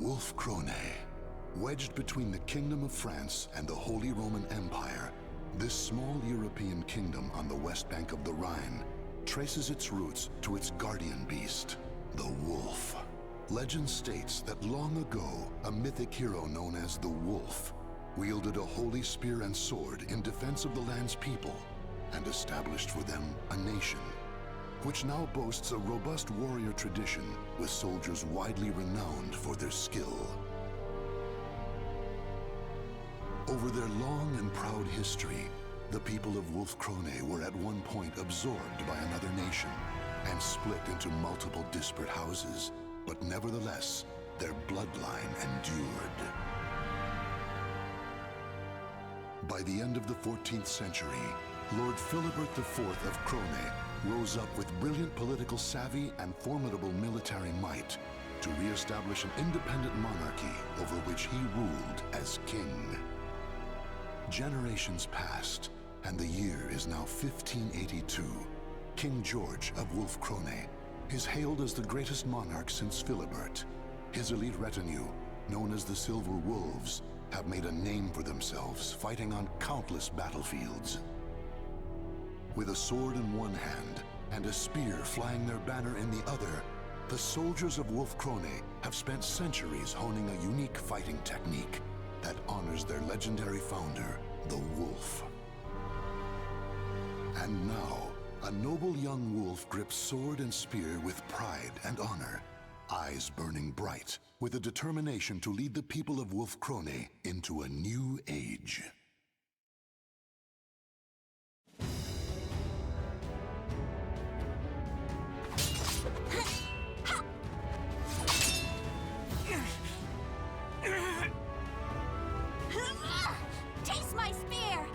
Wolf-Krone. Wedged between the Kingdom of France and the Holy Roman Empire, this small European kingdom on the west bank of the Rhine traces its roots to its guardian beast, the wolf. Legend states that long ago, a mythic hero known as the Wolf wielded a holy spear and sword in defense of the land's people and established for them a nation, which now boasts a robust warrior tradition with soldiers widely renowned for their skill. Over their long and proud history, the people of Wolf-Krone were at one point absorbed by another nation and split into multiple disparate houses, but nevertheless, their bloodline endured. By the end of the 14th century, Lord Philibert IV of Krone rose up with brilliant political savvy and formidable military might to re-establish an independent monarchy over which he ruled as king. Generations passed, and the year is now 1582. King George of Wolf-Krone is hailed as the greatest monarch since Philibert. His elite retinue, known as the Silver Wolves, have made a name for themselves, fighting on countless battlefields. With a sword in one hand and a spear flying their banner in the other, the soldiers of Wolf-Krone have spent centuries honing a unique fighting technique that honors their legendary founder, the Wolf. And now, a noble young wolf grips sword and spear with pride and honor, eyes burning bright, with a determination to lead the people of Wolf-Krone into a new age. Taste my spear!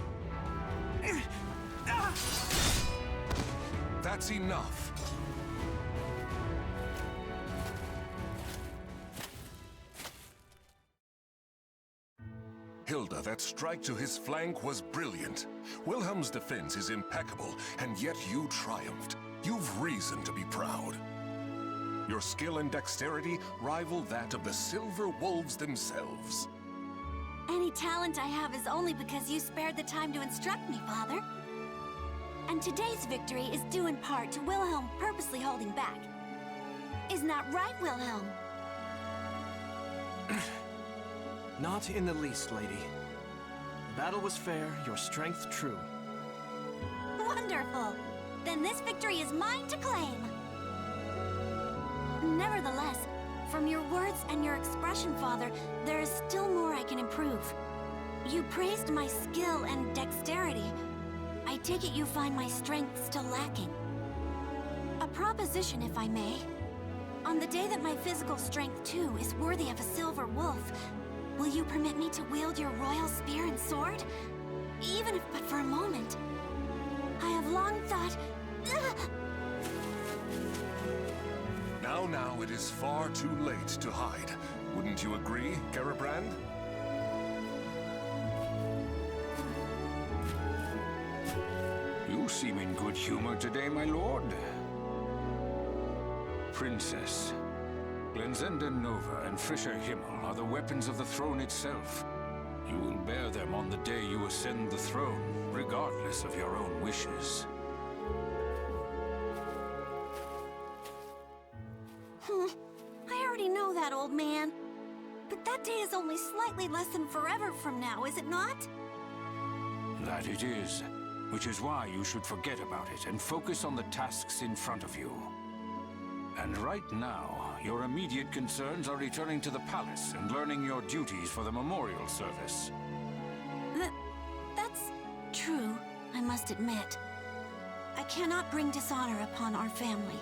That's enough. Hilde, that strike to his flank was brilliant. Wilhelm's defense is impeccable, and yet you triumphed. You've reason to be proud. Your skill and dexterity rival that of the Silver Wolves themselves. Any talent I have is only because you spared the time to instruct me, Father. And today's victory is due in part to Wilhelm purposely holding back. Isn't that right, Wilhelm? Not in the least, lady. The battle was fair, your strength true. Wonderful! Then this victory is mine to claim! Nevertheless, from your words and your expression, Father, there is still more I can improve. You praised my skill and dexterity. I take it you find my strength still lacking. A proposition, if I may. On the day that my physical strength, too, is worthy of a silver wolf, will you permit me to wield your royal spear and sword? Even if but for a moment. I have long thought... Now, it is far too late to hide. Wouldn't you agree, Garibrand? You seem in good humor today, my lord. Princess, Glenzenden Nova and Fischer Himmel are the weapons of the throne itself. You will bear them on the day you ascend the throne, regardless of your own wishes. I already know that, old man. But that day is only slightly less than forever from now, is it not? That it is, which is why you should forget about it and focus on the tasks in front of you. And right now, your immediate concerns are returning to the palace and learning your duties for the memorial service. That's true, I must admit. I cannot bring dishonor upon our family.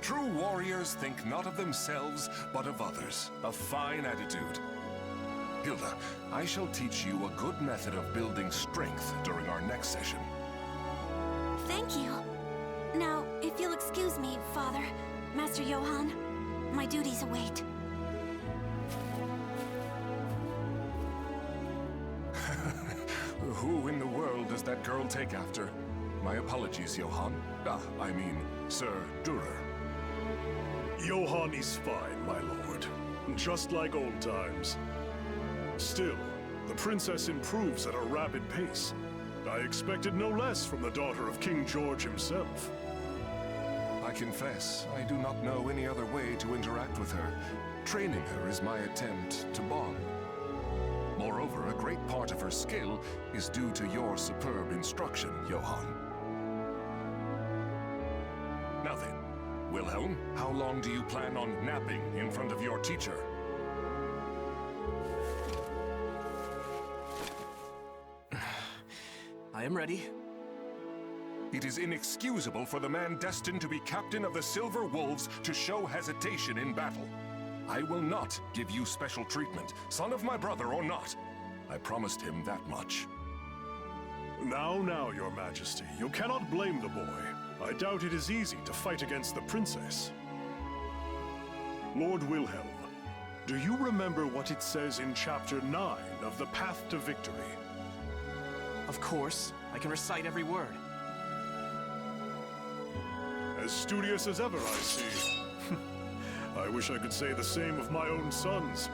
True warriors think not of themselves, but of others. A fine attitude. Hilde, I shall teach you a good method of building strength during our next session. Thank you. Now, if you'll excuse me, Father, Master Johann, my duties await. Who in the world does that girl take after? My apologies, Johann. I mean, Sir Durer. Johann is fine, my lord. Just like old times. Still, the princess improves at a rapid pace. I expected no less from the daughter of King George himself. I confess, I do not know any other way to interact with her. Training her is my attempt to bond. Moreover, a great part of her skill is due to your superb instruction, Johann. Now then, Wilhelm, how long do you plan on napping in front of your teacher? I am ready. It is inexcusable for the man destined to be captain of the Silver Wolves to show hesitation in battle. I will not give you special treatment, son of my brother or not. I promised him that much. Now, your majesty, you cannot blame the boy. I doubt it is easy to fight against the princess. Lord Wilhelm, do you remember what it says in Chapter 9 of The Path to Victory? Of course. I can recite every word. As studious as ever, I see. I wish I could say the same of my own sons.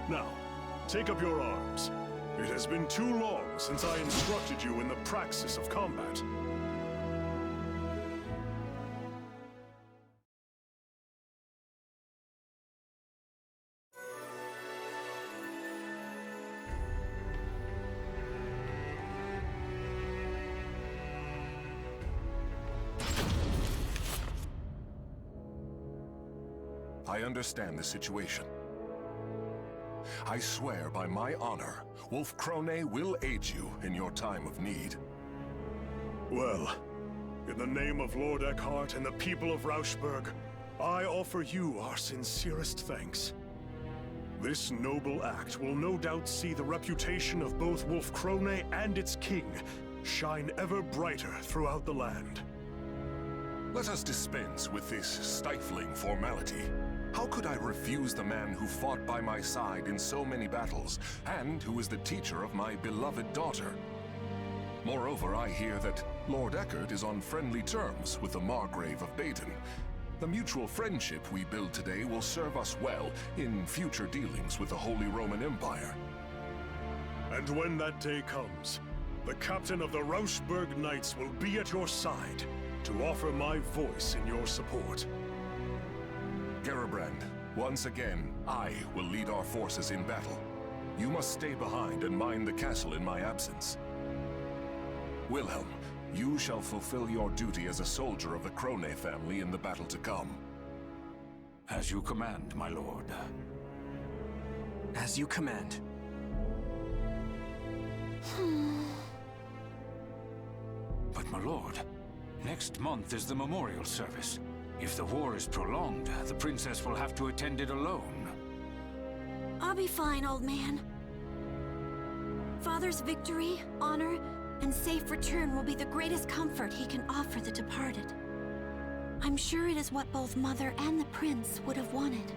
Now, take up your arms. It has been too long since I instructed you in the praxis of combat. I understand the situation. I swear by my honor, Wolf Krone will aid you in your time of need. Well, in the name of Lord Eckhart and the people of Rauschburg, I offer you our sincerest thanks. This noble act will no doubt see the reputation of both Wolf Krone and its king shine ever brighter throughout the land. Let us dispense with this stifling formality. How could I refuse the man who fought by my side in so many battles, and who is the teacher of my beloved daughter? Moreover, I hear that Lord Eckhart is on friendly terms with the Margrave of Baden. The mutual friendship we build today will serve us well in future dealings with the Holy Roman Empire. And when that day comes, the captain of the Rauschburg Knights will be at your side to offer my voice in your support. Garabrand, once again, I will lead our forces in battle. You must stay behind and mind the castle in my absence. Wilhelm, you shall fulfill your duty as a soldier of the Krone family in the battle to come. As you command, my lord. As you command. But my lord, next month is the memorial service. If the war is prolonged, the princess will have to attend it alone. I'll be fine, old man. Father's victory, honor, and safe return will be the greatest comfort he can offer the departed. I'm sure it is what both Mother and the Prince would have wanted.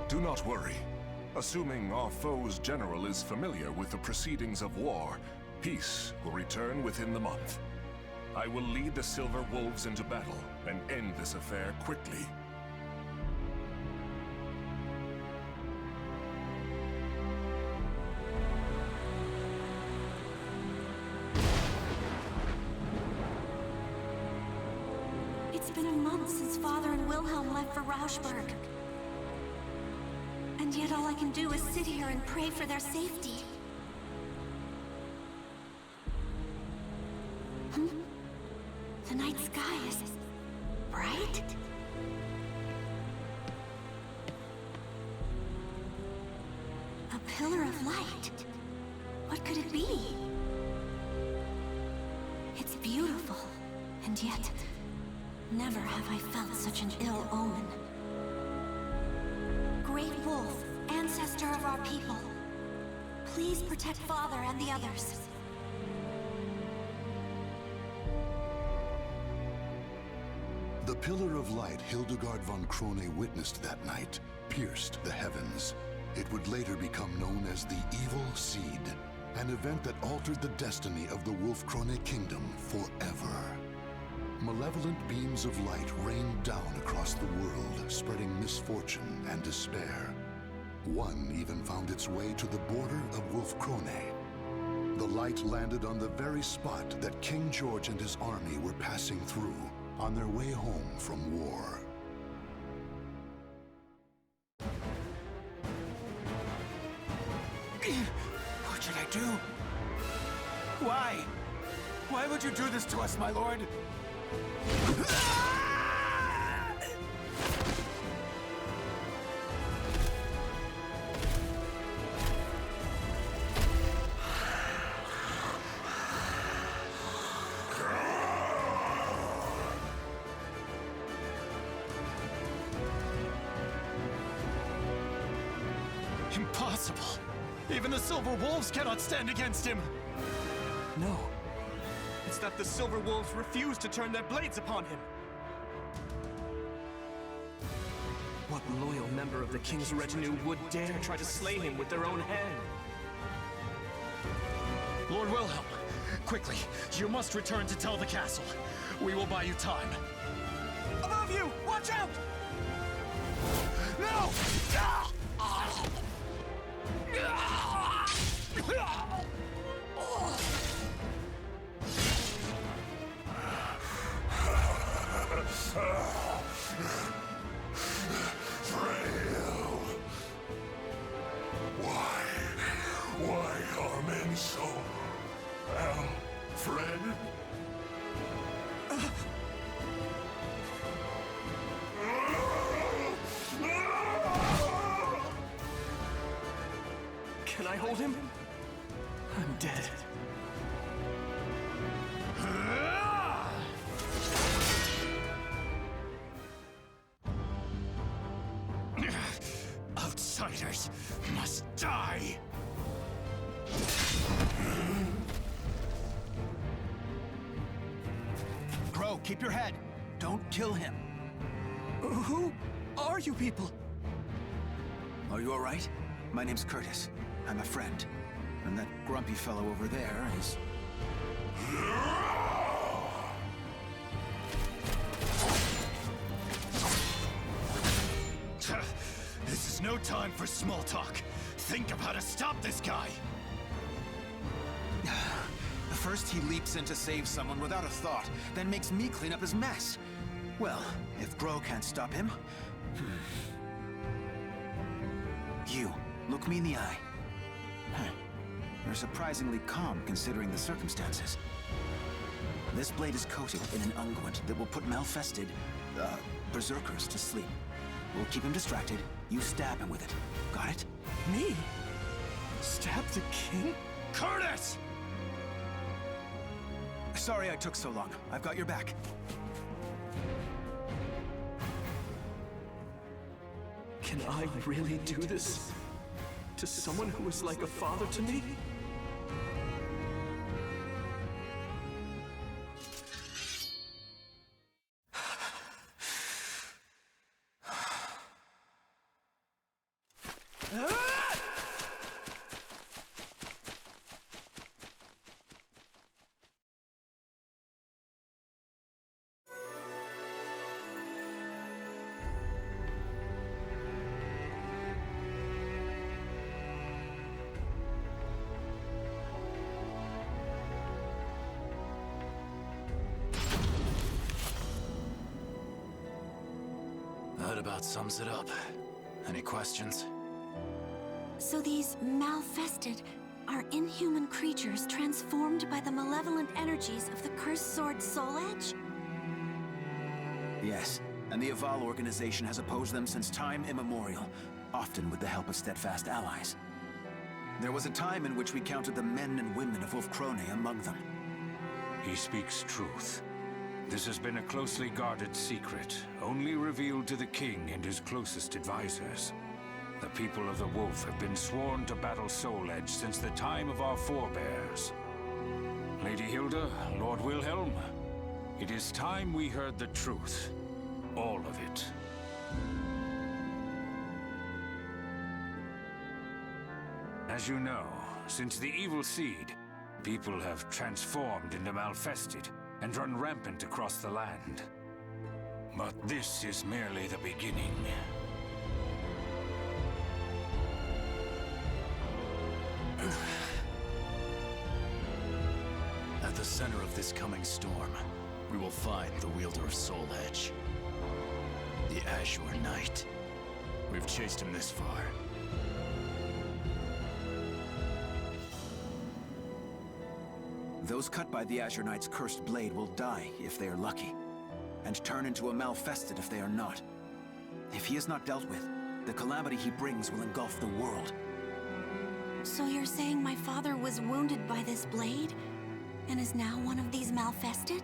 Do not worry. Assuming our foe's general is familiar with the proceedings of war, peace will return within the month. I will lead the Silver Wolves into battle and end this affair quickly. It's been a month since Father and Wilhelm left for Rauschburg. And yet all I can do is sit here and pray for their safety. The night sky is bright. A pillar of light. What could it be? It's beautiful, and yet never have I felt such an ill omen. Great Wolf, ancestor of our people, please protect Father and the others. The pillar of light Hildegard von Krone witnessed that night pierced the heavens. It would later become known as the Evil Seed, an event that altered the destiny of the Wolf Krone kingdom forever. Malevolent beams of light rained down across the world, spreading misfortune and despair. One even found its way to the border of Wolfkrone. The light landed on the very spot that King George and his army were passing through on their way home from war. What should I do? Why? Why would you do this to us, my lord? Impossible! Even the Silver Wolves cannot stand against him! No. It's that the Silver Wolves refuse to turn their blades upon him. What loyal member of the King's retinue would dare try to slay him with their own hand? Lord Wilhelm, quickly, you must return to tell the castle. We will buy you time. Above you! Watch out! No! Frail. Why are men so... Alfred? Can I hold him? I'm dead. Outsiders must die! Grow, keep your head. Don't kill him. Who are you people? Are you all right? My name's Curtis. I'm a friend. And that grumpy fellow over there is... This is no time for small talk. Think of how to stop this guy. First he leaps in to save someone without a thought, then makes me clean up his mess. Well, if Grow can't stop him... You, look me in the eye. You're surprisingly calm considering the circumstances. This blade is coated in an unguent that will put malfested, berserkers to sleep. We'll keep him distracted. You stab him with it. Got it? Me? Stab the king? Curtis! Sorry I took so long. I've got your back. Can I really do this? To someone who is like a father to me? That about sums it up. Any questions? So these malfested are inhuman creatures transformed by the malevolent energies of the cursed sword Soul Edge? Yes, and the Aval organization has opposed them since time immemorial, often with the help of steadfast allies. There was a time in which we counted the men and women of Wolfkrone among them. He speaks truth. This has been a closely guarded secret, only revealed to the king and his closest advisors. The people of the Wolf have been sworn to battle Soul Edge since the time of our forebears. Lady Hilde, Lord Wilhelm, it is time we heard the truth. All of it. As you know, since the evil seed, people have transformed into malfested, and run rampant across the land. But this is merely the beginning. At the center of this coming storm, we will find the wielder of Soul Edge. The Azure Knight. We've chased him this far. Those cut by the Azure Knight's cursed blade will die if they are lucky, and turn into a Malfested if they are not. If he is not dealt with, the calamity he brings will engulf the world. So you're saying my father was wounded by this blade, and is now one of these Malfested?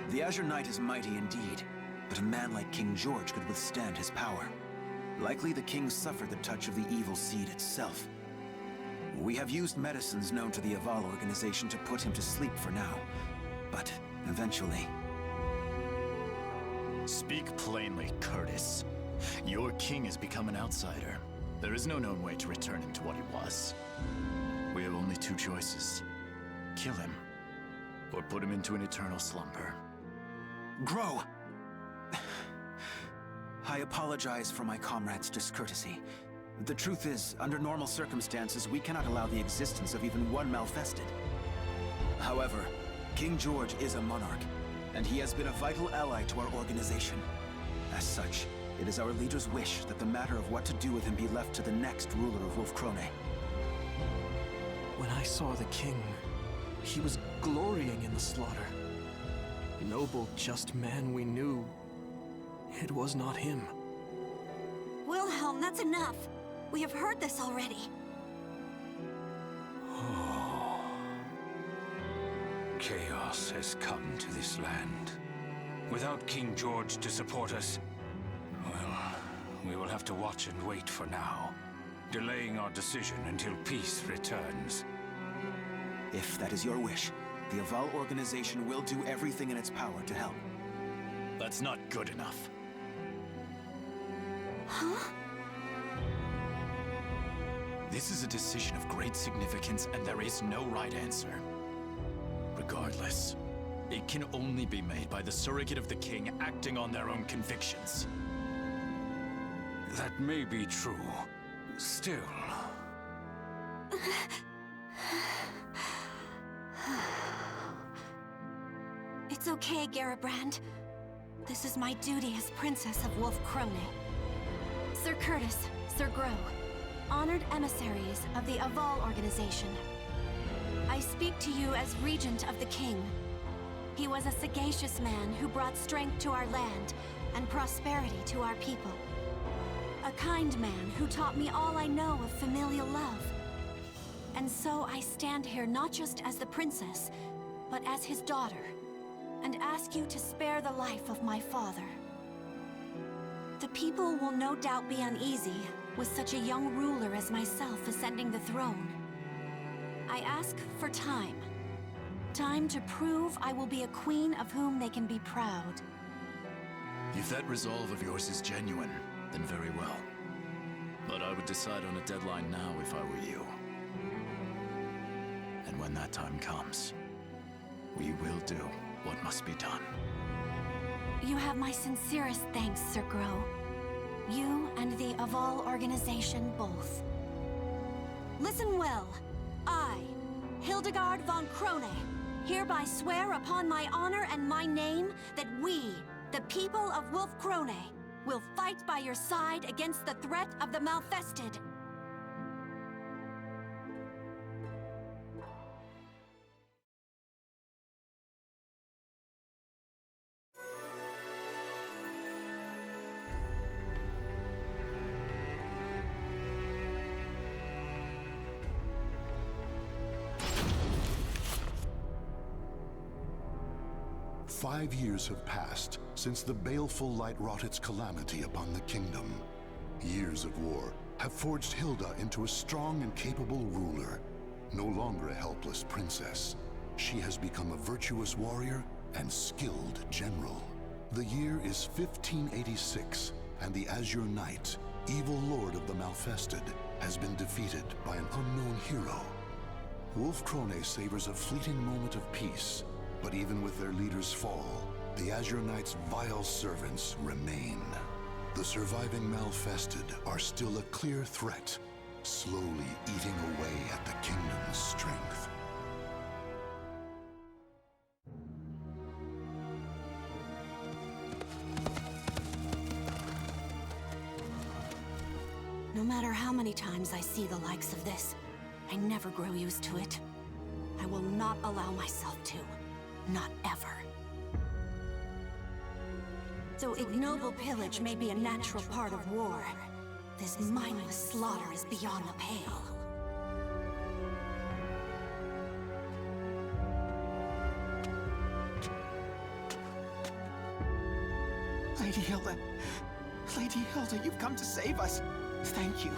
The Azure Knight is mighty indeed, but a man like King George could withstand his power. Likely the king suffered the touch of the evil seed itself. We have used medicines known to the Aval organization to put him to sleep for now, but eventually... Speak plainly, Curtis. Your king has become an outsider. There is no known way to return him to what he was. We have only two choices. Kill him, or put him into an eternal slumber. Grow! I apologize for my comrade's discourtesy. The truth is, under normal circumstances, we cannot allow the existence of even one Malfested. However, King George is a monarch, and he has been a vital ally to our organization. As such, it is our leader's wish that the matter of what to do with him be left to the next ruler of Wolfkrone. When I saw the king, he was glorying in the slaughter. Noble, just man we knew. It was not him. Wilhelm, that's enough. We have heard this already. Chaos has come to this land. Without King George to support us, well, we will have to watch and wait for now, delaying our decision until peace returns. If that is your wish, the Aval organization will do everything in its power to help. That's not good enough. Huh? This is a decision of great significance, and there is no right answer. Regardless, it can only be made by the surrogate of the king acting on their own convictions. That may be true. Still... It's okay, Garibrand. This is my duty as Princess of Wolfkrone. Sir Curtis, Sir Grow, honored emissaries of the Aval organization. I speak to you as Regent of the King. He was a sagacious man who brought strength to our land and prosperity to our people. A kind man who taught me all I know of familial love. And so I stand here not just as the princess, but as his daughter, and ask you to spare the life of my father. The people will no doubt be uneasy with such a young ruler as myself ascending the throne. I ask for time. Time to prove I will be a queen of whom they can be proud. If that resolve of yours is genuine, then very well. But I would decide on a deadline now if I were you. And when that time comes, we will do what must be done. You have my sincerest thanks, Sir Grow. You and the Aval organization both. Listen well. I, Hildegard von Krone, hereby swear upon my honor and my name that we, the people of Wolfkrone, will fight by your side against the threat of the Malfested. "5 years have passed since the baleful light wrought its calamity upon the kingdom. Years of war have forged Hilde into a strong and capable ruler. No longer a helpless princess, she has become a virtuous warrior and skilled general. The year is 1586, and the Azure Knight, evil lord of the Malfested, has been defeated by an unknown hero. Wolf Krone savors a fleeting moment of peace, but even with their leader's fall, the Azure Knight's vile servants remain. The surviving Malfested are still a clear threat, slowly eating away at the kingdom's strength. No matter how many times I see the likes of this, I never grow used to it. I will not allow myself to. Not ever. Though ignoble pillage may be a natural part of war, this mindless slaughter is beyond the pale. Lady Hilde! Lady Hilde, you've come to save us! Thank you.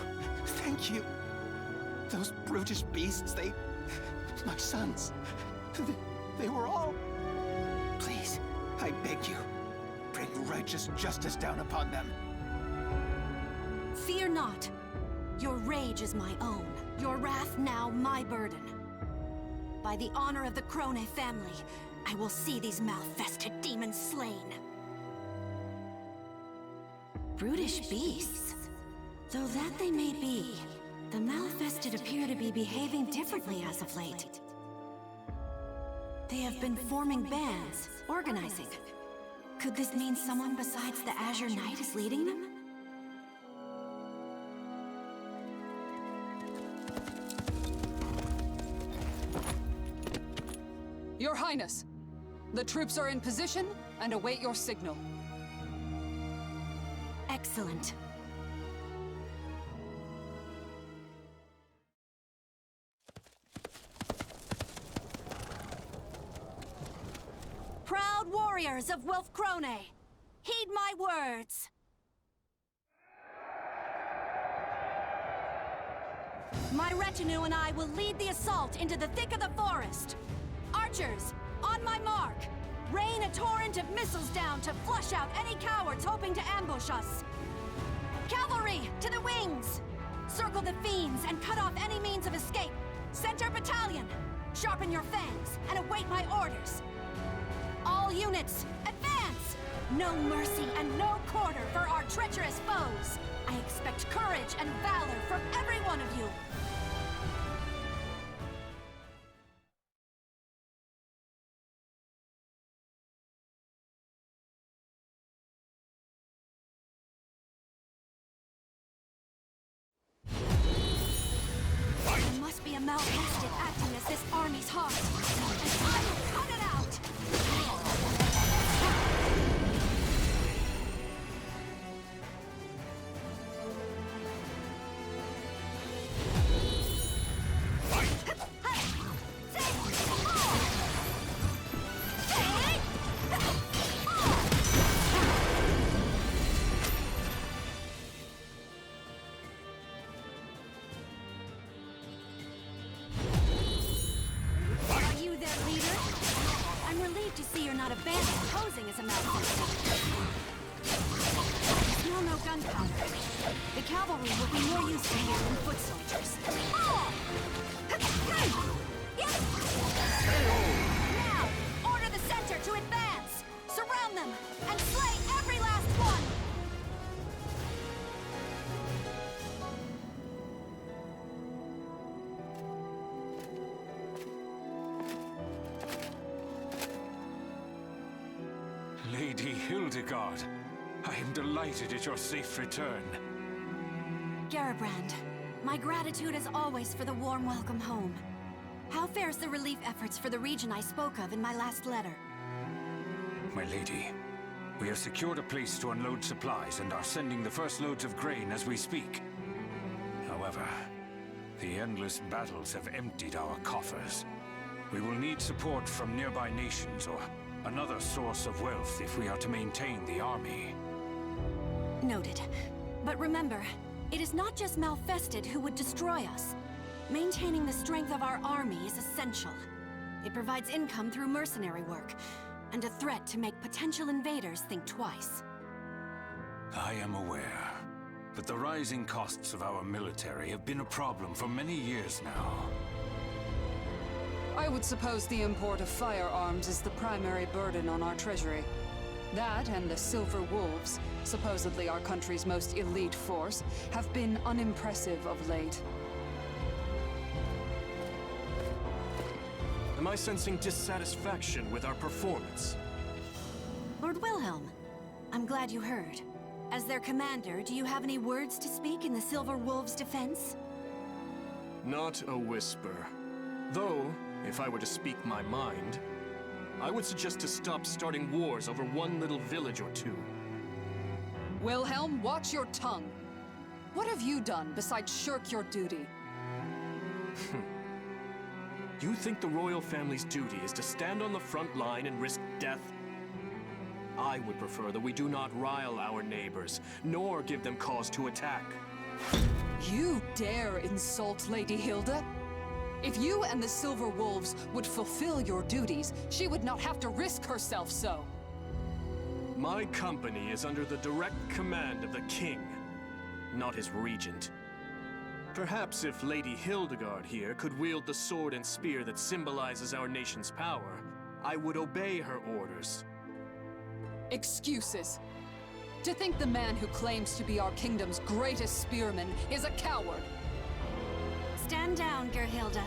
Thank you. Those brutish beasts, my sons. They were all... Please, I beg you, bring righteous justice down upon them. Fear not. Your rage is my own. Your wrath now my burden. By the honor of the Krone family, I will see these Malfested demons slain. Brutish beasts? Though that they may be, the Malfested appear to be behaving differently as of late. They have been forming bands, organizing. Could this mean someone besides the Azure Knight is leading them? Your Highness, the troops are in position and await your signal. Excellent. Proud warriors of Wolf Krone, heed my words. My retinue and I will lead the assault into the thick of the forest. Archers, on my mark! Rain a torrent of missiles down to flush out any cowards hoping to ambush us. Cavalry, to the wings! Circle the fiends and cut off any means of escape. Center battalion, sharpen your fangs and await my orders. All units, advance! No mercy and no quarter for our treacherous foes. I expect courage and valor from every one of you. There must be a Malfested acting as this army's heart, and I will cut it out! Posing as a Malfested. Still no gunpowder. The cavalry will be more useful here than foot soldiers. Now, order the center to advance! Surround them, and slay every last one! Lady Hildegard, I am delighted at your safe return. Garibrand, my gratitude as always for the warm welcome home. How fares the relief efforts for the region I spoke of in my last letter? My lady, we have secured a place to unload supplies and are sending the first loads of grain as we speak. However, the endless battles have emptied our coffers. We will need support from nearby nations or another source of wealth if we are to maintain the army. Noted. But remember, it is not just Malfested who would destroy us. Maintaining the strength of our army is essential. It provides income through mercenary work, and a threat to make potential invaders think twice. I am aware, but the rising costs of our military have been a problem for many years now. I would suppose the import of firearms is the primary burden on our treasury. That and the Silver Wolves, supposedly our country's most elite force, have been unimpressive of late. Am I sensing dissatisfaction with our performance? Lord Wilhelm, I'm glad you heard. As their commander, do you have any words to speak in the Silver Wolves' defense? Not a whisper. Though, if I were to speak my mind, I would suggest to stop starting wars over one little village or two. Wilhelm, watch your tongue. What have you done besides shirk your duty? You think the royal family's duty is to stand on the front line and risk death? I would prefer that we do not rile our neighbors, nor give them cause to attack. You dare insult Lady Hilde? If you and the Silver Wolves would fulfill your duties, she would not have to risk herself so. My company is under the direct command of the king, not his regent. Perhaps if Lady Hildegard here could wield the sword and spear that symbolizes our nation's power, I would obey her orders. Excuses. To think the man who claims to be our kingdom's greatest spearman is a coward. Stand down, Gerhilde.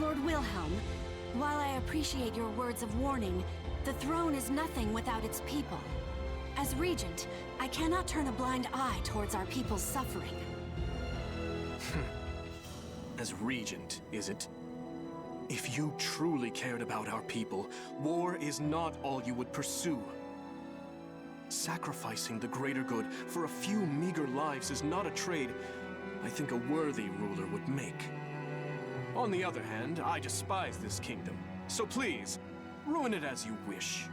Lord Wilhelm, while I appreciate your words of warning, the throne is nothing without its people. As regent, I cannot turn a blind eye towards our people's suffering. As regent, is it? If you truly cared about our people, war is not all you would pursue. Sacrificing the greater good for a few meager lives is not a trade I think a worthy ruler would make. On the other hand, I despise this kingdom, so please, ruin it as you wish.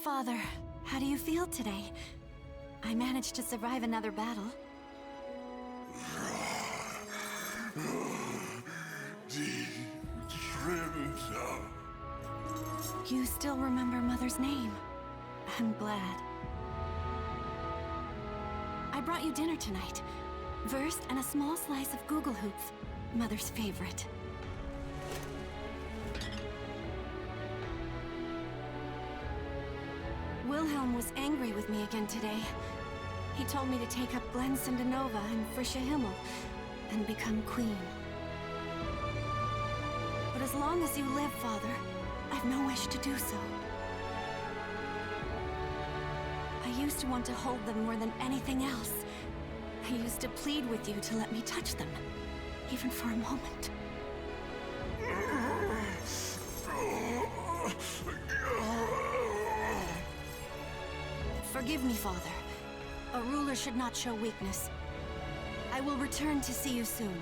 Father, how do you feel today? I managed to survive another battle. You still remember Mother's name. I'm glad. I brought you dinner tonight. Wurst and a small slice of Gugelhupf, Mother's favorite. Wilhelm was angry with me again today. He told me to take up Glensindanova and Frische Himmel and become queen. But as long as you live, Father, I've no wish to do so. I used to want to hold them more than anything else. I used to plead with you to let me touch them, even for a moment. Forgive me, Father. A ruler should not show weakness. I will return to see you soon.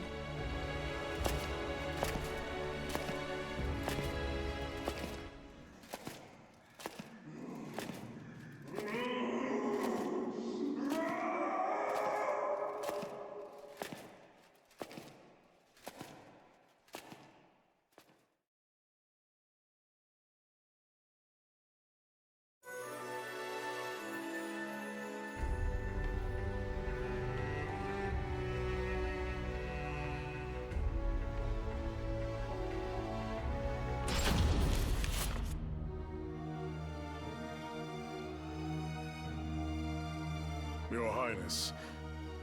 Your Highness,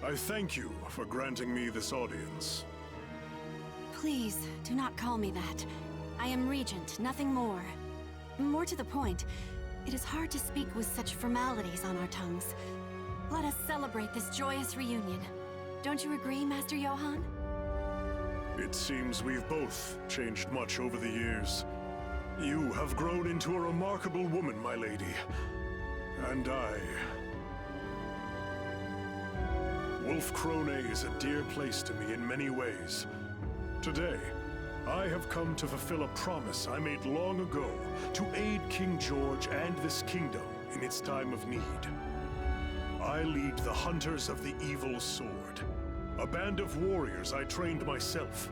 I thank you for granting me this audience. Please, do not call me that. I am Regent, nothing more. More to the point, it is hard to speak with such formalities on our tongues. Let us celebrate this joyous reunion. Don't you agree, Master Johann? It seems we've both changed much over the years. You have grown into a remarkable woman, my lady. And Wolf Krone is a dear place to me in many ways. Today, I have come to fulfill a promise I made long ago to aid King George and this kingdom in its time of need. I lead the Hunters of the Evil Sword, a band of warriors I trained myself.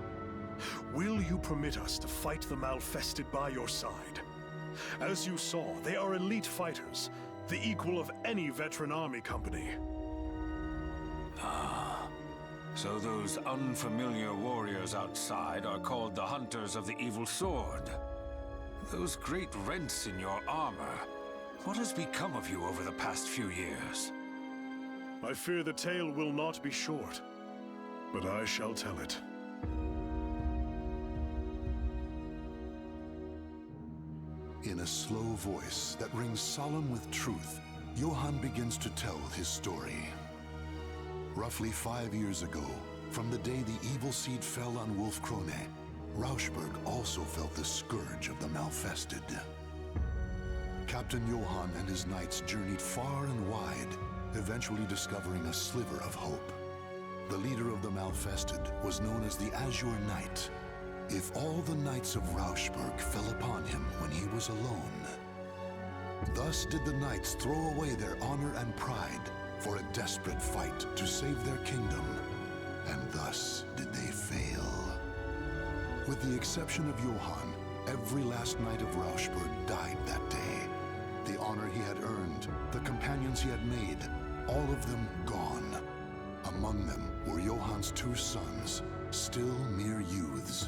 Will you permit us to fight the Malfested by your side? As you saw, they are elite fighters, the equal of any veteran army company. So those unfamiliar warriors outside are called the Hunters of the Evil Sword. Those great rents in your armor, what has become of you over the past few years? I fear the tale will not be short, but I shall tell it. In a slow voice that rings solemn with truth, Johann begins to tell his story. Roughly 5 years ago, from the day the evil seed fell on Wolf Krone, Rauschberg also felt the scourge of the Malfested. Captain Johann and his knights journeyed far and wide, eventually discovering a sliver of hope. The leader of the Malfested was known as the Azure Knight. If all the knights of Rauschberg fell upon him when he was alone. Thus did the knights throw away their honor and pride for a desperate fight to save their kingdom, and thus did they fail. With the exception of Johann, every last knight of Rauschberg died that day. The honor he had earned, the companions he had made, all of them gone. Among them were Johann's 2 sons, still mere youths.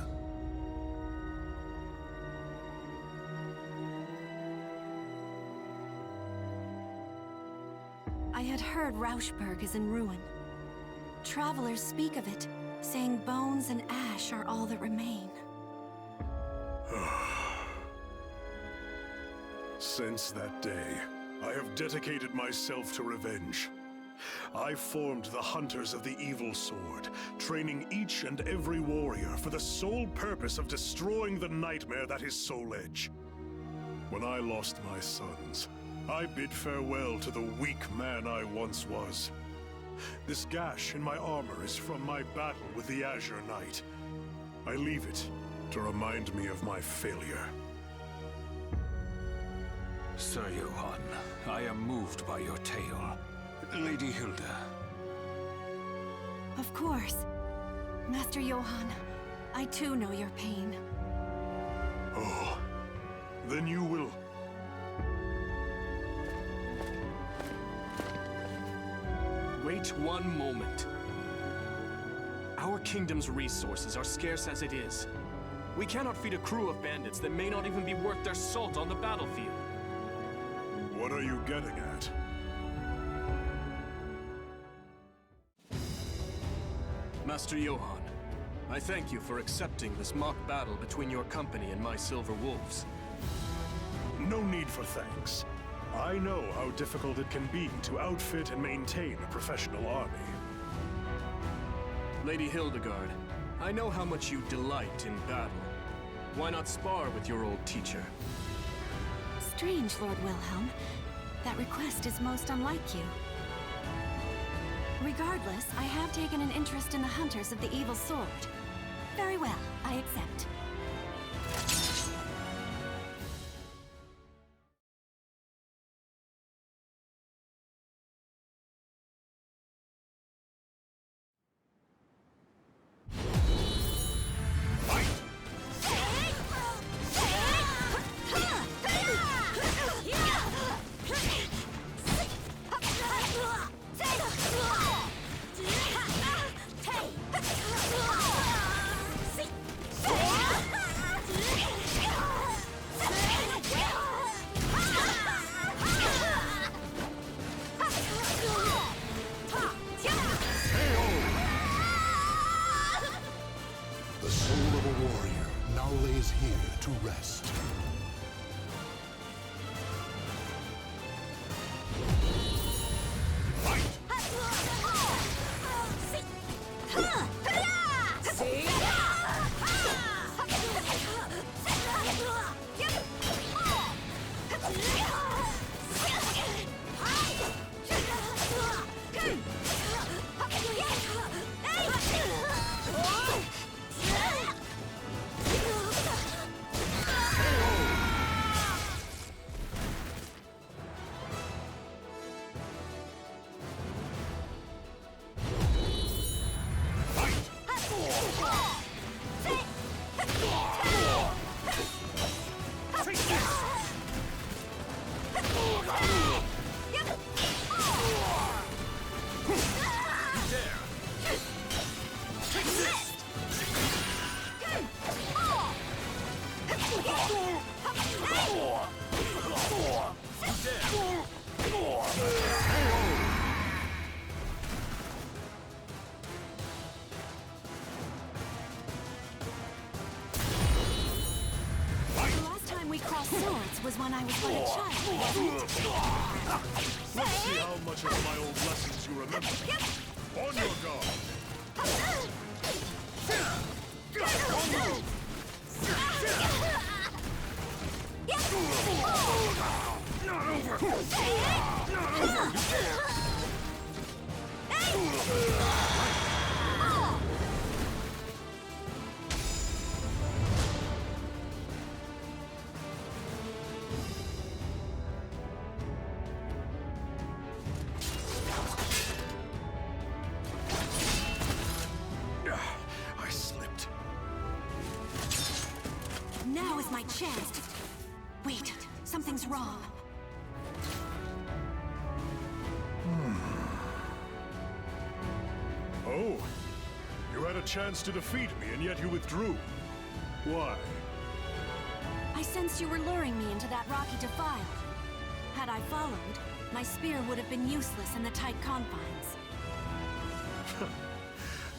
I had heard Rauschberg is in ruin. Travelers speak of it, saying bones and ash are all that remain. Since that day, I have dedicated myself to revenge. I formed the Hunters of the Evil Sword, training each and every warrior for the sole purpose of destroying the nightmare that is Soul Edge. When I lost my sons, I bid farewell to the weak man I once was. This gash in my armor is from my battle with the Azure Knight. I leave it to remind me of my failure. Sir Johann, I am moved by your tale. Lady Hilde. Of course. Master Johann, I too know your pain. Oh, then you will... Wait one moment. Our kingdom's resources are scarce as it is. We cannot feed a crew of bandits that may not even be worth their salt on the battlefield. What are you getting at? Master Johann, I thank you for accepting this mock battle between your company and my Silver Wolves. No need for thanks. I know how difficult it can be to outfit and maintain a professional army. Lady Hildegard, I know how much you delight in battle. Why not spar with your old teacher? Strange, Lord Wilhelm. That request is most unlike you. Regardless, I have taken an interest in the Hunters of the Evil Sword. Very well, I accept. Was when I was but a child, wasn't it? Let's see how much of my old lessons you remember. On your guard. Not over. Not over. Now is my chance. Wait, something's wrong. Oh, you had a chance to defeat me, and yet you withdrew. Why? I sensed you were luring me into that rocky defile. Had I followed, my spear would have been useless in the tight confines.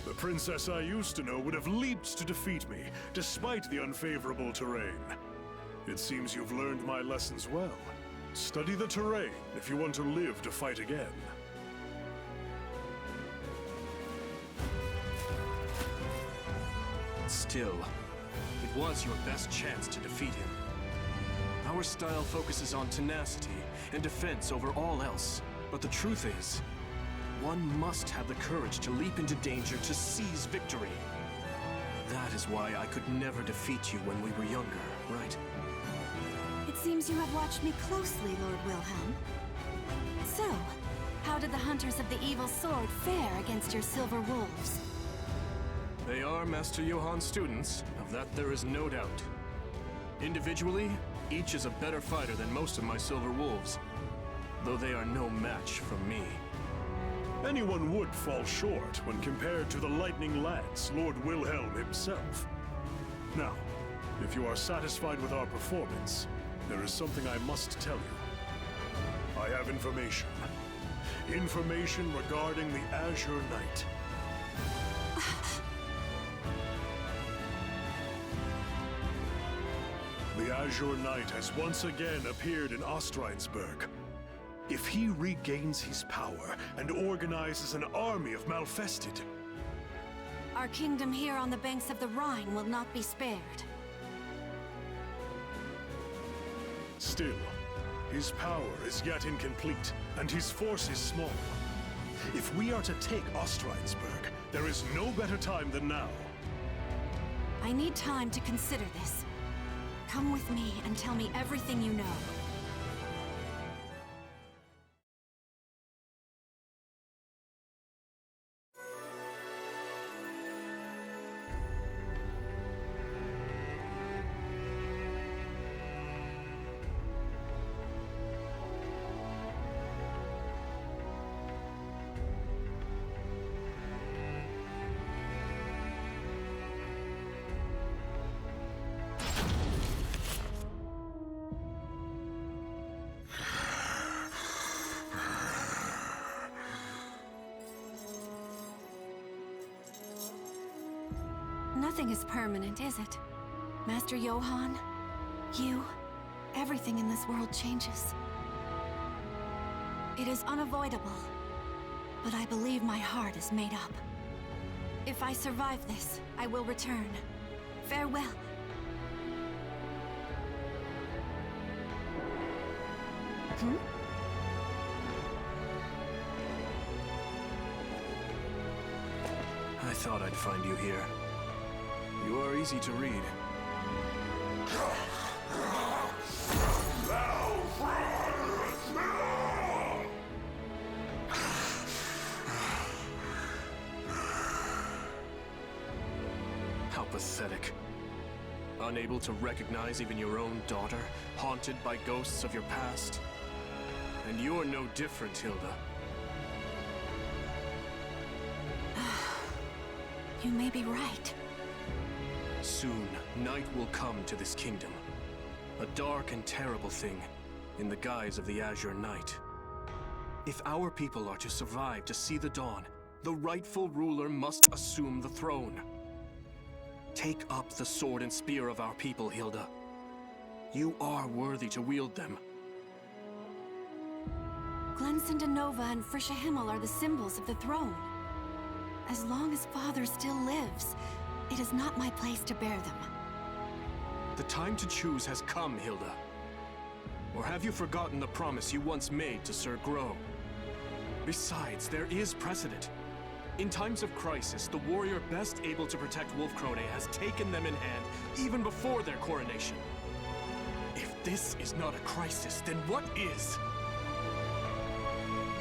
The princess I used to know would have leaped to defeat me, despite the unfavorable terrain. It seems you've learned my lessons well. Study the terrain if you want to live to fight again. Still, it was your best chance to defeat him. Our style focuses on tenacity and defense over all else. But the truth is, one must have the courage to leap into danger to seize victory. That is why I could never defeat you when we were younger, right? It seems you have watched me closely, Lord Wilhelm. So, how did the Hunters of the Evil Sword fare against your Silver Wolves? They are Master Johann's students, of that there is no doubt. Individually, each is a better fighter than most of my Silver Wolves, though they are no match for me. Anyone would fall short when compared to the lightning lance, Lord Wilhelm himself. Now, if you are satisfied with our performance, there is something I must tell you. I have information. Information regarding the Azure Knight. The Azure Knight has once again appeared in Ostreinsburg. If he regains his power and organizes an army of Malfested, our kingdom here on the banks of the Rhine will not be spared. Still, his power is yet incomplete, and his force is small. If we are to take Ostreinsburg, there is no better time than now. I need time to consider this. Come with me and tell me everything you know. Nothing is permanent, is it? Master Johann, you, everything in this world changes. It is unavoidable, but I believe my heart is made up. If I survive this, I will return. Farewell. I thought I'd find you here. You are easy to read. How pathetic. Unable to recognize even your own daughter, haunted by ghosts of your past. And you're no different, Hilde. You may be right. Soon, night will come to this kingdom. A dark and terrible thing, in the guise of the Azure Knight. If our people are to survive to see the dawn, the rightful ruler must assume the throne. Take up the sword and spear of our people, Hilde. You are worthy to wield them. Glensindanova and Frisha Himmel are the symbols of the throne. As long as Father still lives, it is not my place to bear them. The time to choose has come, Hilde. Or have you forgotten the promise you once made to Sir Grow? Besides, there is precedent. In times of crisis, the warrior best able to protect Wolfkrone has taken them in hand even before their coronation. If this is not a crisis, then what is?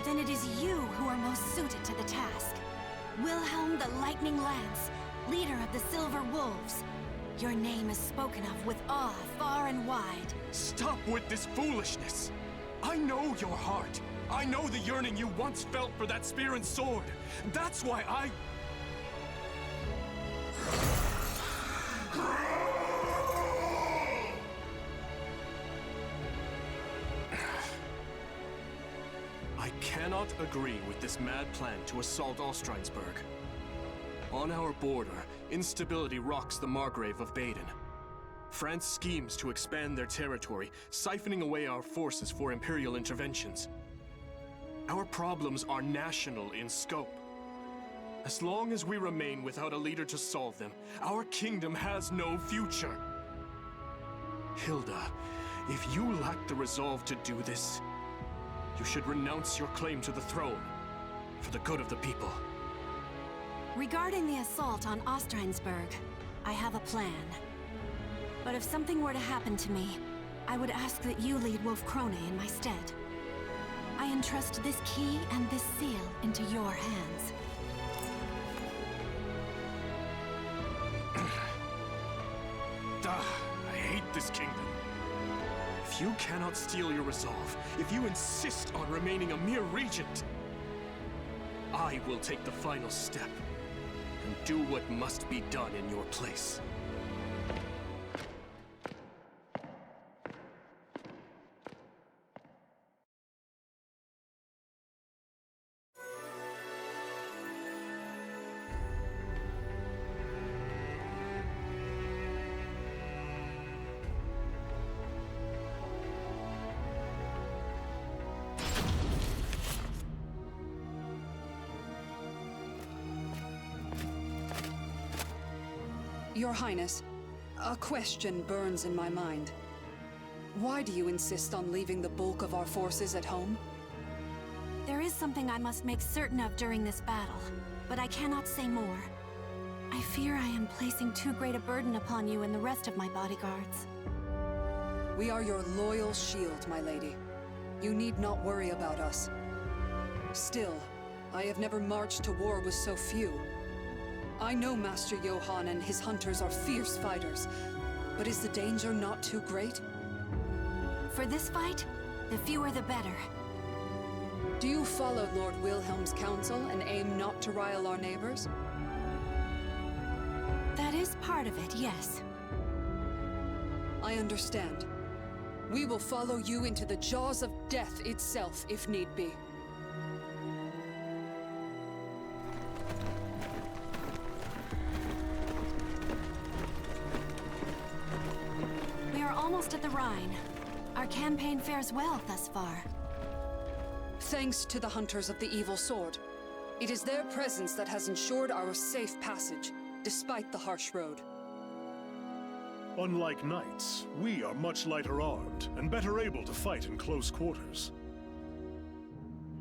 Then it is you who are most suited to the task. Wilhelm the Lightning Lance, leader of the Silver Wolves. Your name is spoken of with awe far and wide. Stop with this foolishness! I know your heart. I know the yearning you once felt for that spear and sword. That's why I cannot agree with this mad plan to assault Ostrheinsburg. On our border, instability rocks the Margrave of Baden. France schemes to expand their territory, siphoning away our forces for imperial interventions. Our problems are national in scope. As long as we remain without a leader to solve them, our kingdom has no future. Hilde, if you lack the resolve to do this, you should renounce your claim to the throne, for the good of the people. Regarding the assault on Ostrheinsburg, I have a plan. But if something were to happen to me, I would ask that you lead Wolfkrone in my stead. I entrust this key and this seal into your hands. I hate this kingdom. If you cannot steal your resolve, if you insist on remaining a mere regent, I will take the final step and do what must be done in your place. Your Highness, a question burns in my mind. Why do you insist on leaving the bulk of our forces at home? There is something I must make certain of during this battle, but I cannot say more. I fear I am placing too great a burden upon you and the rest of my bodyguards. We are your loyal shield, my lady. You need not worry about us. Still, I have never marched to war with so few. I know Master Johann and his hunters are fierce fighters, but is the danger not too great? For this fight, the fewer the better. Do you follow Lord Wilhelm's counsel and aim not to rile our neighbors? That is part of it, yes. I understand. We will follow you into the jaws of death itself, if need be. We are almost at the Rhine. Our campaign fares well thus far. Thanks to the Hunters of the Evil Sword. It is their presence that has ensured our safe passage, despite the harsh road. Unlike knights, we are much lighter armed and better able to fight in close quarters.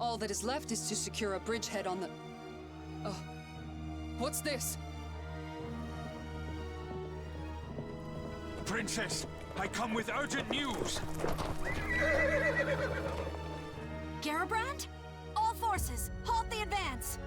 All that is left is to secure a bridgehead on the... Oh. What's this? Princess, I come with urgent news! Garabrand? All forces, halt the advance!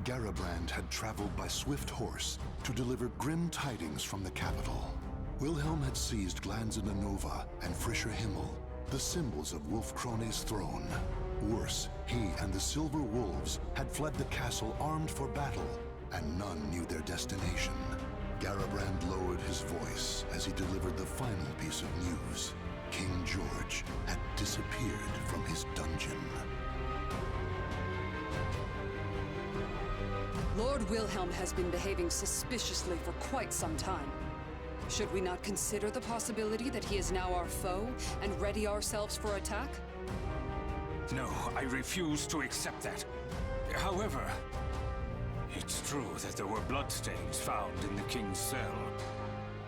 Garabrand had traveled by swift horse to deliver grim tidings from the capital. Wilhelm had seized Glanzina Nova and Frischer Himmel, the symbols of Wolf Krone's throne. Worse, he and the Silver Wolves had fled the castle armed for battle, and none knew their destination. Garabrand lowered his voice as he delivered the final piece of news. King George had disappeared from his dungeon. Lord Wilhelm has been behaving suspiciously for quite some time. Should we not consider the possibility that he is now our foe and ready ourselves for attack? No, I refuse to accept that. However, it's true that there were bloodstains found in the king's cell.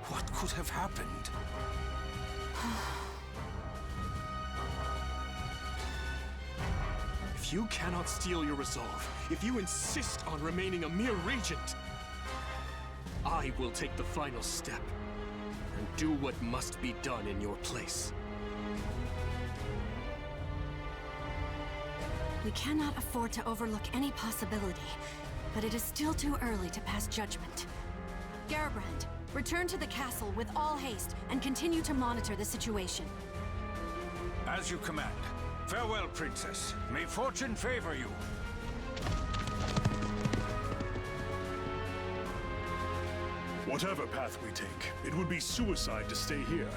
What could have happened? If you cannot steel your resolve, if you insist on remaining a mere regent, I will take the final step and do what must be done in your place. We cannot afford to overlook any possibility, but it is still too early to pass judgment. Garabrand, return to the castle with all haste and continue to monitor the situation. As you command. Farewell, Princess. May fortune favor you. Whatever path we take, it would be suicide to stay here.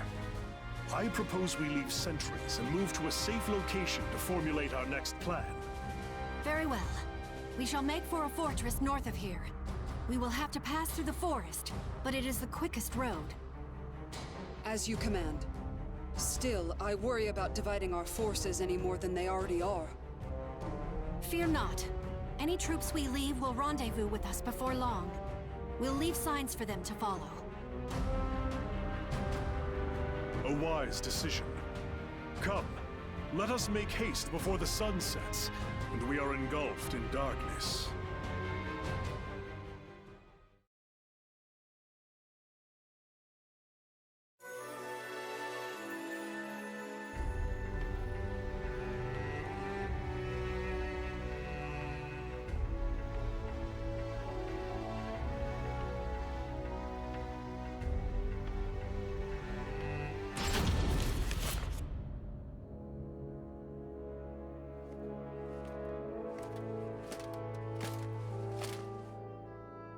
I propose we leave sentries and move to a safe location to formulate our next plan. Very well. We shall make for a fortress north of here. We will have to pass through the forest, but it is the quickest road. As you command. Still, I worry about dividing our forces any more than they already are. Fear not. Any troops we leave will rendezvous with us before long. We'll leave signs for them to follow. A wise decision. Come, let us make haste before the sun sets, and we are engulfed in darkness.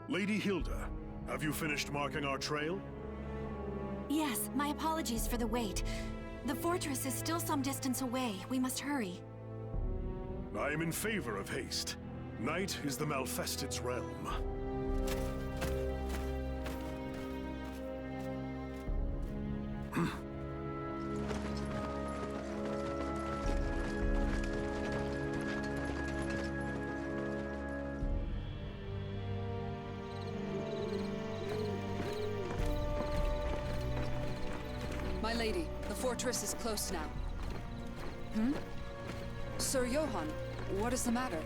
Lady Hilde, have you finished marking our trail? Yes, my apologies for the wait. The fortress is still some distance away. We must hurry. I am in favor of haste. Night is the Malfested's realm. My lady, the fortress is close now. Sir Johann, what is the matter?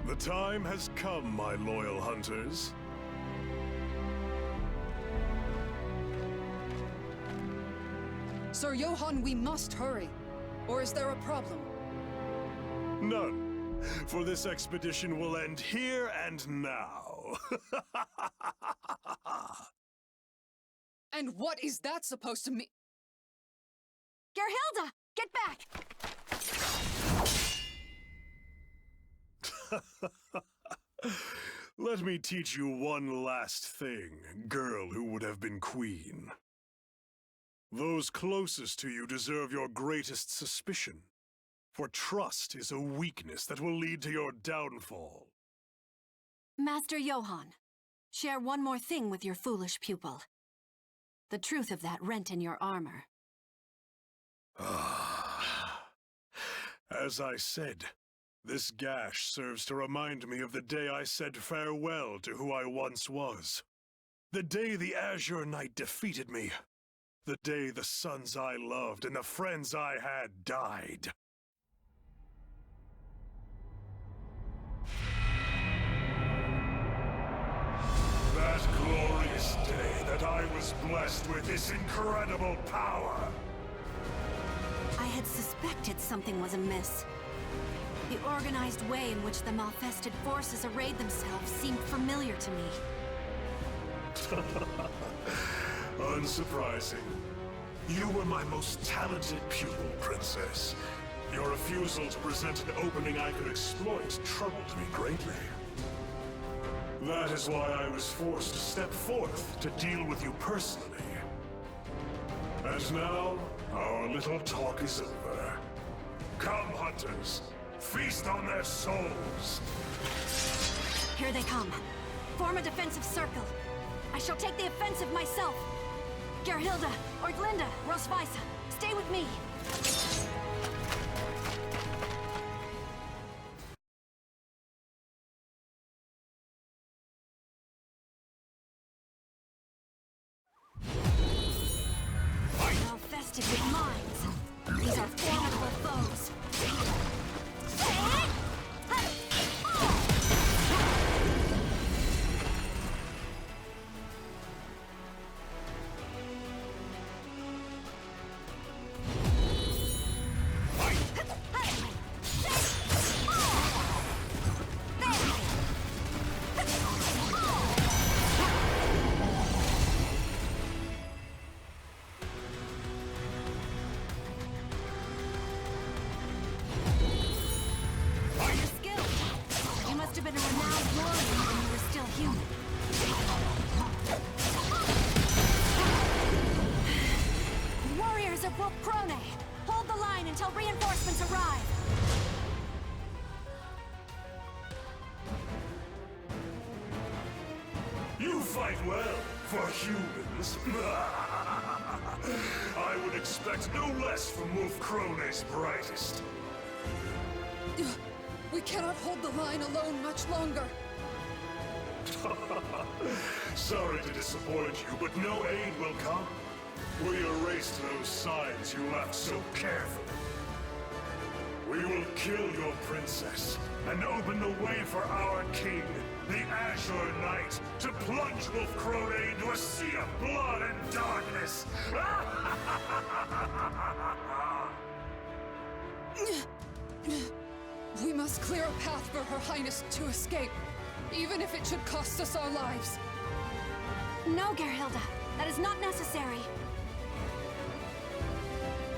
The time has come, my loyal hunters. Sir Johann, we must hurry. Or is there a problem? None, for this expedition will end here and now. And what is that supposed to mean? Gerhilda, get back! Let me teach you one last thing, girl who would have been queen. Those closest to you deserve your greatest suspicion, for trust is a weakness that will lead to your downfall. Master Johann, share one more thing with your foolish pupil. The truth of that rent in your armor. As I said, this gash serves to remind me of the day I said farewell to who I once was. The day the Azure Knight defeated me. The day the sons I loved and the friends I had died. That glorious day that I was blessed with this incredible power. I had suspected something was amiss. The organized way in which the Malfested forces arrayed themselves seemed familiar to me. Unsurprising. You were my most talented pupil, Princess. Your refusal to present an opening I could exploit troubled me greatly. That is why I was forced to step forth to deal with you personally. And now, our little talk is over. Come, hunters. Feast on their souls. Here they come. Form a defensive circle. I shall take the offensive myself. Gerhilde, Orglinda, Rosvisa, stay with me. Malfested with minds. These are formidable foes. Fight well for humans. I would expect no less from Wolf Krone's brightest. We cannot hold the line alone much longer. Sorry to disappoint you, but no aid will come. We erased those signs you left so carefully. We will kill your princess and open the way for our king, the Azure Knight, to plunge Wolf Krone into a sea of blood and darkness! We must clear a path for Her Highness to escape, even if it should cost us our lives. No, Gerhilde. That is not necessary.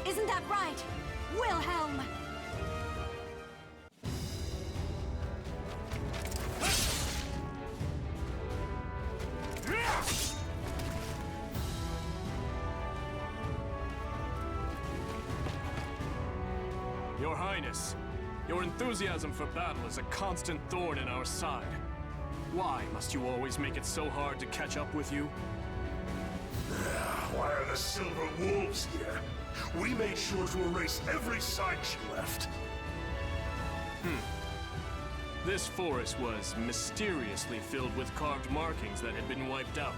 Isn't that right, Wilhelm? Your Highness, your enthusiasm for battle is a constant thorn in our side. Why must you always make it so hard to catch up with you? Why are the Silver Wolves here? We made sure to erase every sign she left. This forest was mysteriously filled with carved markings that had been wiped out.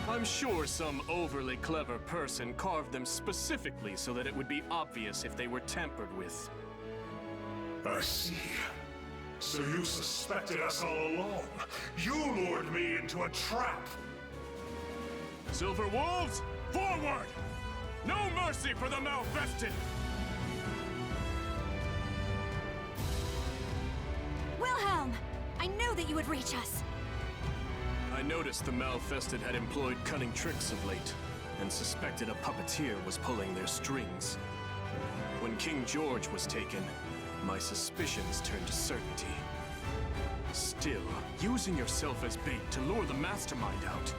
I'm sure some overly clever person carved them specifically so that it would be obvious if they were tampered with. I see. So you suspected us all along. You lured me into a trap. Silver Wolves, forward! No mercy for the Malfested! Wilhelm! I knew that you would reach us. I noticed the Malfested had employed cunning tricks of late, and suspected a puppeteer was pulling their strings. When King George was taken, my suspicions turned to certainty. Still, using yourself as bait to lure the mastermind out,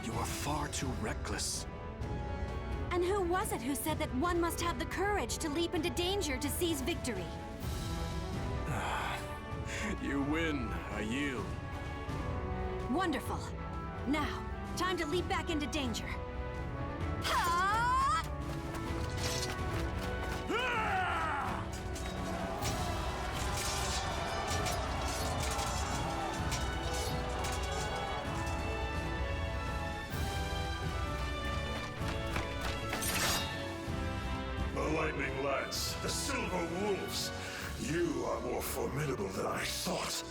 you are far too reckless. And who was it who said that one must have the courage to leap into danger to seize victory? You win, I yield. Wonderful. Now, time to leap back into danger. Ha! Lightning Lance, the Silver Wolves. You are more formidable than I thought.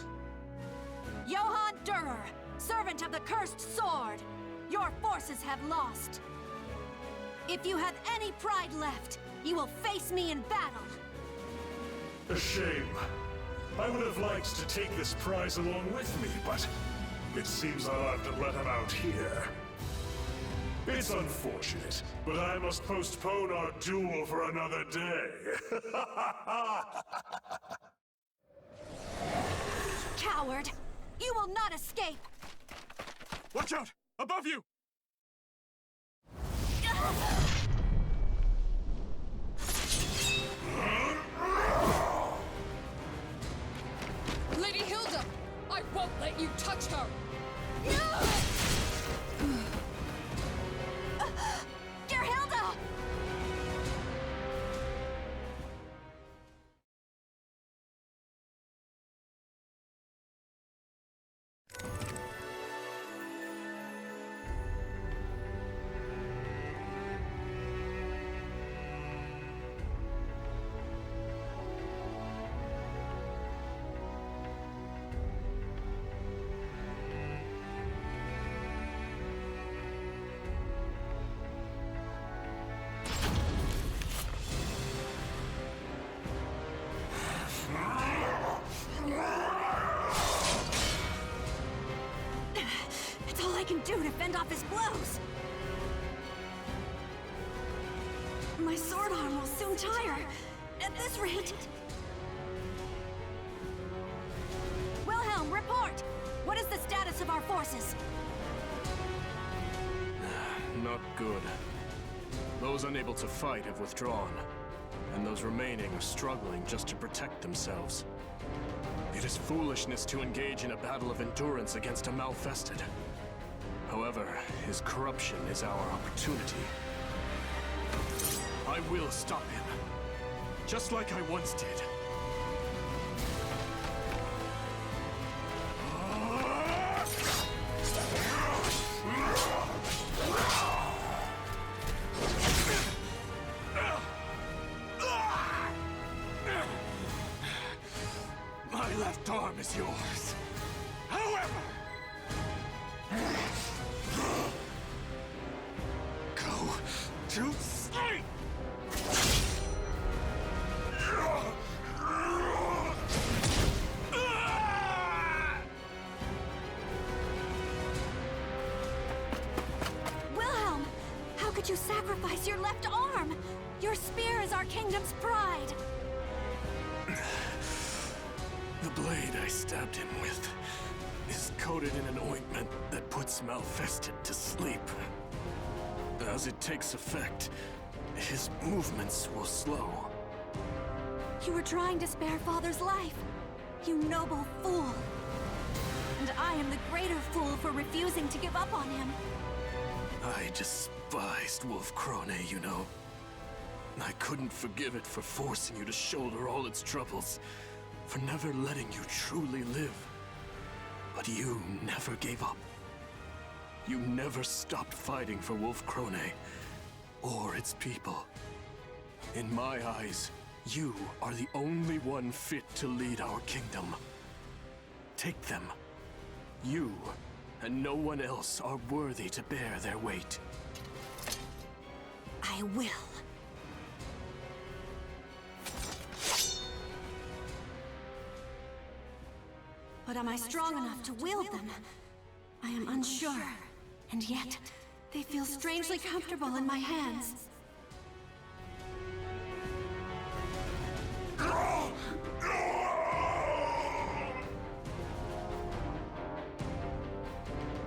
Johann Durer, servant of the Cursed Sword, your forces have lost. If you have any pride left, you will face me in battle. A shame. I would have liked to take this prize along with me, but it seems I'll have to let him out here. It's unfortunate, but I must postpone our duel for another day. Coward! You will not escape! Watch out! Above you! Lady Hilde! I won't let you touch her! Dear Hilda! It's all I can do to fend off his blows. My sword arm will soon tire. At this rate... Wilhelm, report! What is the status of our forces? Not good. Those unable to fight have withdrawn, and those remaining are struggling just to protect themselves. It is foolishness to engage in a battle of endurance against a Malfested. However, his corruption is our opportunity. I will stop him, just like I once did. My left arm is yours. However, go to sleep! Wilhelm! How could you sacrifice your left arm? Your spear is our kingdom's pride. The blade I stabbed him with is coated in an ointment that puts Malfested to sleep. As it takes effect, his movements will slow. You were trying to spare Father's life. You noble fool. And I am the greater fool for refusing to give up on him. I despised Wolf Krone, you know. I couldn't forgive it for forcing you to shoulder all its troubles, for never letting you truly live. But you never gave up. You never stopped fighting for Wolf Krone, or its people. In my eyes, you are the only one fit to lead our kingdom. Take them. You and no one else are worthy to bear their weight. I will. But am I strong enough to wield them? I am unsure. And yet, they feel strangely comfortable in my hands.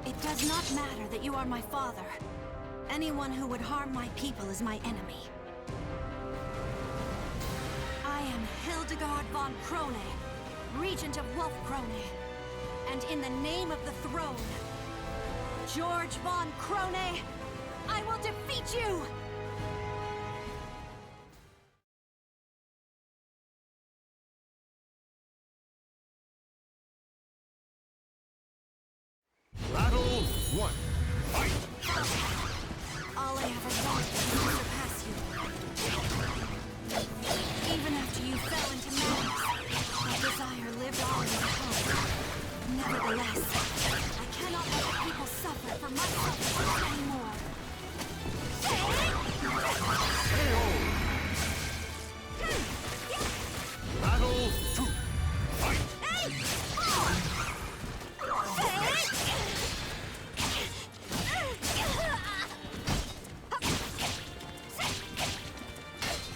It does not matter that you are my father. Anyone who would harm my people is my enemy. I am Hildegard von Krone, Regent of Wolf Krone, and in the name of the throne, George von Krone, I will defeat you! Battle 1. Fight! All I ever wanted was to surpass you. Nevertheless, I cannot let the people suffer for my self anymore. Battle 2. Fight!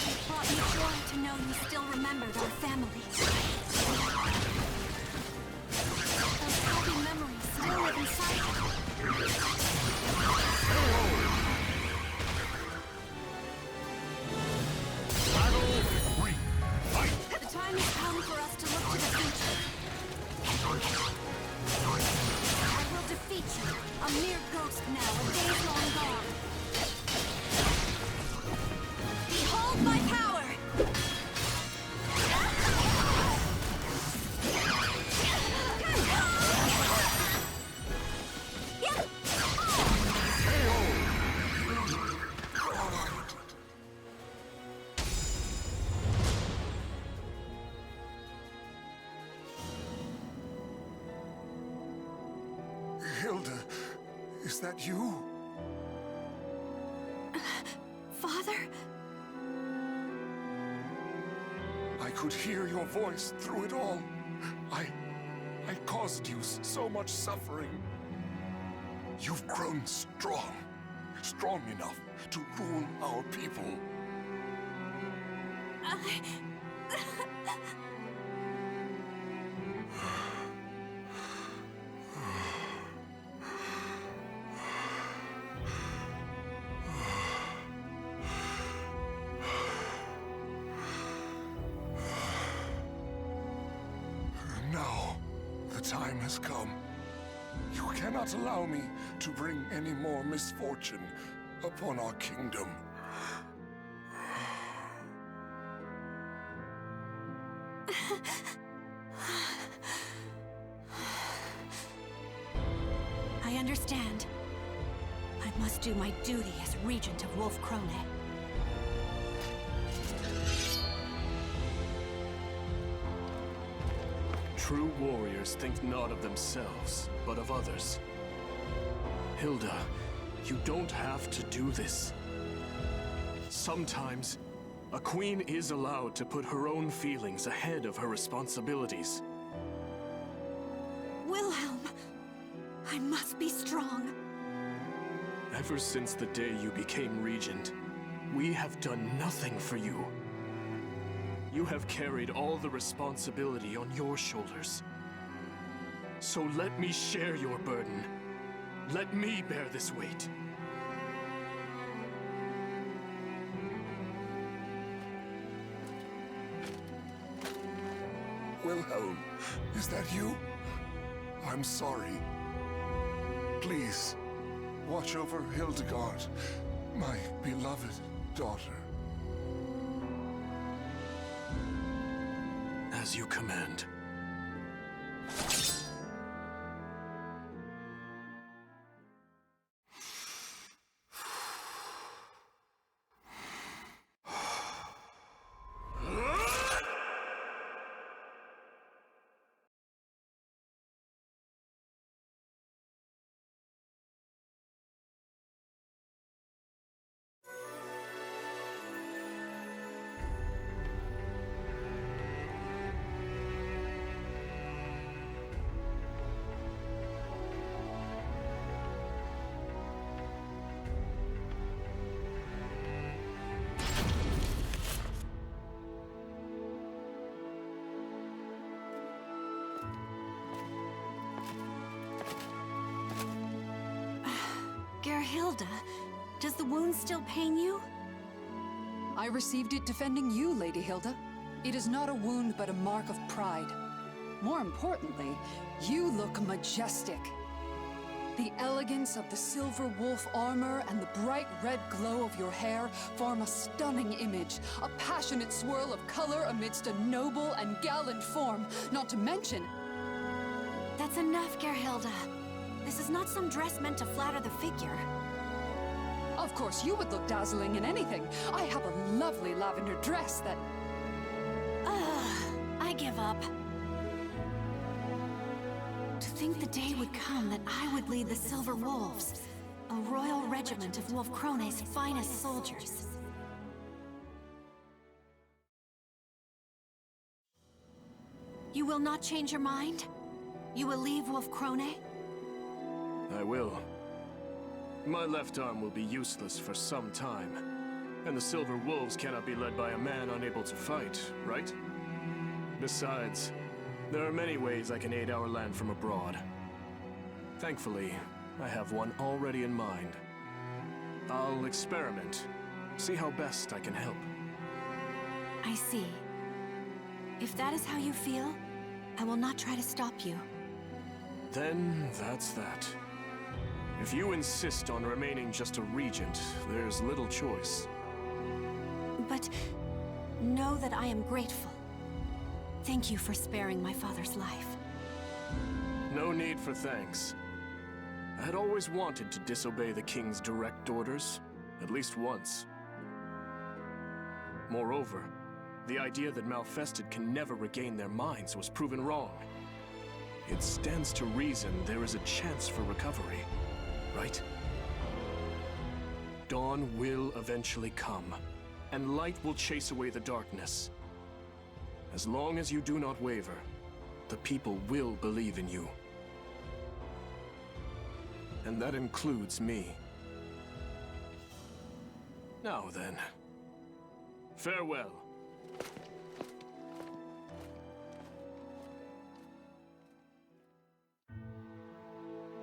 It brought me joy to know you still remembered our family. Those happy memories still live inside you. Battle 3. Fight! The time has come for us to look to the future. I will defeat you, a mere ghost now, a days long gone. Behold my power! Hilde, is that you? Father? I could hear your voice through it all. I caused you so much suffering. You've grown strong enough to rule our people. Now, the time has come. You cannot allow me to bring any more misfortune upon our kingdom. I understand. I must do my duty as Regent of Wolf Krone. True warriors think not of themselves, but of others. Hilde, you don't have to do this. Sometimes, a queen is allowed to put her own feelings ahead of her responsibilities. Wilhelm, I must be strong. Ever since the day you became regent, we have done nothing for you. You have carried all the responsibility on your shoulders. So let me share your burden. Let me bear this weight. Wilhelm, is that you? I'm sorry. Please, watch over Hildegard, my beloved daughter. As you command. Hilde, does the wound still pain you? I received it defending you, Lady Hilde. It is not a wound, but a mark of pride. More importantly, you look majestic. The elegance of the silver wolf armor and the bright red glow of your hair form a stunning image, a passionate swirl of color amidst a noble and gallant form, not to mention... That's enough, Gerhilde. This is not some dress meant to flatter the figure. Of course, you would look dazzling in anything. I have a lovely lavender dress that... I give up. To think the day would come that I would lead the Silver Wolves, a royal regiment of Wolf Krone's finest soldiers. You will not change your mind? You will leave Wolf Krone? I will. My left arm will be useless for some time. And the Silver Wolves cannot be led by a man unable to fight, right? Besides, there are many ways I can aid our land from abroad. Thankfully, I have one already in mind. I'll experiment, see how best I can help. I see. If that is how you feel, I will not try to stop you. Then that's that. If you insist on remaining just a regent, there's little choice. But know that I am grateful. Thank you for sparing my father's life. No need for thanks. I had always wanted to disobey the king's direct orders, at least once. Moreover, the idea that Malfested can never regain their minds was proven wrong. It stands to reason there is a chance for recovery, right? Dawn will eventually come, and light will chase away the darkness. As long as you do not waver, the people will believe in you. And that includes me. Now then, farewell.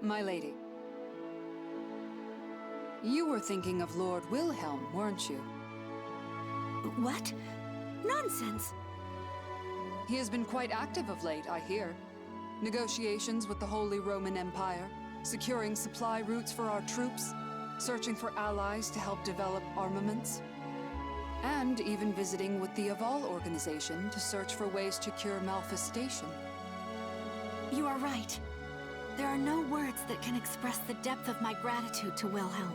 My lady. You were thinking of Lord Wilhelm, weren't you? What? Nonsense! He has been quite active of late, I hear. Negotiations with the Holy Roman Empire, securing supply routes for our troops, searching for allies to help develop armaments, and even visiting with the Aval organization to search for ways to cure malfestation. You are right. There are no words that can express the depth of my gratitude to Wilhelm.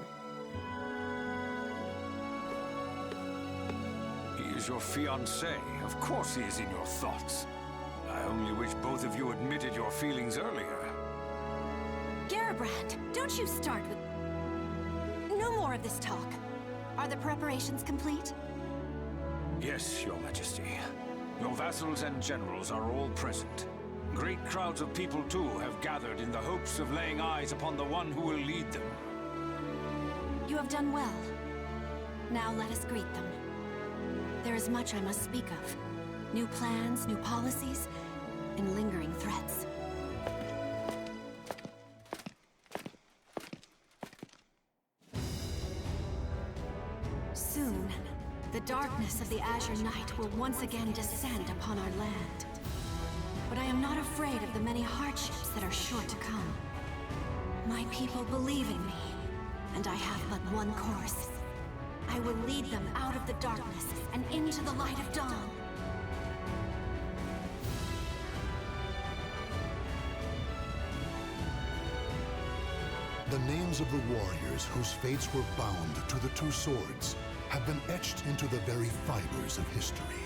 He is your fiancé. Of course he is in your thoughts. I only wish both of you admitted your feelings earlier. Garibrand, don't you start with... No more of this talk. Are the preparations complete? Yes, Your Majesty. Your vassals and generals are all present. Great crowds of people, too, have gathered in the hopes of laying eyes upon the one who will lead them. You have done well. Now let us greet them. There is much I must speak of. New plans, new policies, and lingering threats. Soon, the darkness of the Azure Night will once again descend upon our land. But I am not afraid of the many hardships that are sure to come. My people believe in me, and I have but one course. I will lead them out of the darkness and into the light of dawn. The names of the warriors whose fates were bound to the two swords have been etched into the very fibers of history.